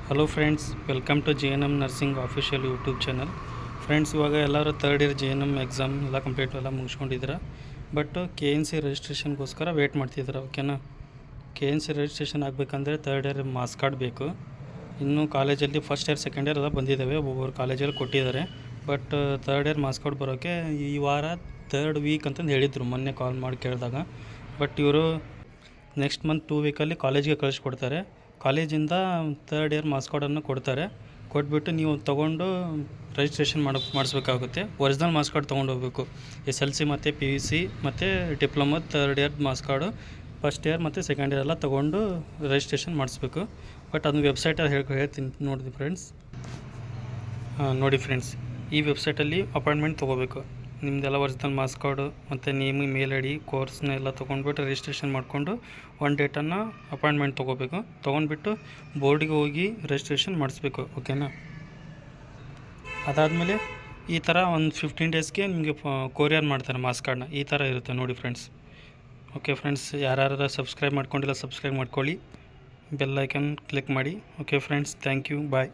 Hello friends, welcome to JNM nursing official YouTube channel. Friends, ಇವಾಗ ಎಲ್ಲರೂ third year JNM exam ಎಲ್ಲ complete ಎಲ್ಲ ಮುಗಿಸ್ಕೊಂಡಿದ್ದೀರ. ಬಟ್ KNC ರಿಜಿಸ್ಟ್ರೇಷನ್ಗೋಸ್ಕರ ವೇಟ್ ಮಾಡ್ತಿದ್ದೀರ. ಓಕೆನಾ? KNC ರಿಜಿಸ್ಟ್ರೇಷನ್ ಆಗಬೇಕಂದ್ರೆ ಥರ್ಡ್ ಇಯರ್ ಮಾಸ್ ಕಾರ್ಡ್ ಬೇಕು. ಇನ್ನೂ ಕಾಲೇಜಲ್ಲಿ ಫಸ್ಟ್ ಇಯರ್ ಸೆಕೆಂಡ್ ಇಯರ್ ಎಲ್ಲ ಬಂದಿದ್ದಾವೆ, ಒಬ್ಬೊಬ್ಬರು ಕಾಲೇಜಲ್ಲಿ ಕೊಟ್ಟಿದ್ದಾರೆ. But third year marks card ಬರೋಕ್ಕೆ ಈ ವಾರ ಥರ್ಡ್ ವೀಕ್ ಅಂತಂದು ಹೇಳಿದರು, ಮೊನ್ನೆ ಕಾಲ್ ಮಾಡಿ ಕೇಳಿದಾಗ. ಬಟ್ ಇವರು ನೆಕ್ಸ್ಟ್ ಮಂತ್ 2 ವೀಕಲ್ಲಿ ಕಾಲೇಜಿಗೆ ಕಳಿಸ್ಕೊಡ್ತಾರೆ. ಕಾಲೇಜಿಂದ ಥರ್ಡ್ ಇಯರ್ ಮಾಸ್ ಕಾರ್ಡನ್ನು ಕೊಡ್ತಾರೆ. ಕೊಟ್ಬಿಟ್ಟು ನೀವು ತೊಗೊಂಡು ರಿಜಿಸ್ಟ್ರೇಷನ್ ಮಾಡಿಸ್ಬೇಕಾಗುತ್ತೆ. ಒರಿಜಿನಲ್ ಮಾಸ್ ಕಾರ್ಡ್ ತೊಗೊಂಡು ಹೋಗಬೇಕು. SLC ಮತ್ತು PUC ಮತ್ತು diploma third year marks card first year ಮತ್ತು ಸೆಕೆಂಡ್ ಇಯರ್ ಎಲ್ಲ ತೊಗೊಂಡು ರಿಜಿಸ್ಟ್ರೇಷನ್ ಮಾಡಿಸ್ಬೇಕು. ಬಟ್ ಅದನ್ನು ವೆಬ್ಸೈಟಲ್ಲಿ ಹೇಳ್ತೀನಿ ನೋಡಿ ಫ್ರೆಂಡ್ಸ್. ನೋಡಿ ಫ್ರೆಂಡ್ಸ್, ಈ ವೆಬ್ಸೈಟಲ್ಲಿ ಅಪಾಯಿಂಟ್ಮೆಂಟ್ ತೊಗೋಬೇಕು. ನಿಮ್ಮದೆಲ್ಲ ಒರಿಜಿನಲ್ ಮಾಸ್ ಕಾರ್ಡು ಮತ್ತು ನೇಮು, ಮೇಲ್ ID, ಕೋರ್ಸ್ನೆಲ್ಲ ತೊಗೊಂಡ್ಬಿಟ್ಟು ರಿಜಿಸ್ಟ್ರೇಷನ್ ಮಾಡಿಕೊಂಡು ಒಂದು ಡೇಟನ್ನು ಅಪಾಯಿಂಟ್ಮೆಂಟ್ ತೊಗೋಬೇಕು. ತೊಗೊಂಡ್ಬಿಟ್ಟು ಬೋರ್ಡಿಗೆ ಹೋಗಿ ರಿಜಿಸ್ಟ್ರೇಷನ್ ಮಾಡಿಸ್ಬೇಕು. ಓಕೆನಾ? ಅದಾದಮೇಲೆ ಈ ಥರ ಒಂದು 15 ಡೇಸ್ಗೆ ನಿಮಗೆ ಕೊರಿಯರ್ ಮಾಡ್ತಾರೆ ಮಾಸ್ ಕಾರ್ಡ್ನ. ಈ ಥರ ಇರುತ್ತೆ ನೋಡಿ ಫ್ರೆಂಡ್ಸ್. ಓಕೆ ಫ್ರೆಂಡ್ಸ್, ಯಾರ್ಯಾರು ಸಬ್ಸ್ಕ್ರೈಬ್ ಮಾಡ್ಕೊಂಡಿಲ್ಲ ಸಬ್ಸ್ಕ್ರೈಬ್ ಮಾಡ್ಕೊಳ್ಳಿ, ಬೆಲ್ ಐಕನ್ ಕ್ಲಿಕ್ ಮಾಡಿ. Okay friends, thank you, bye.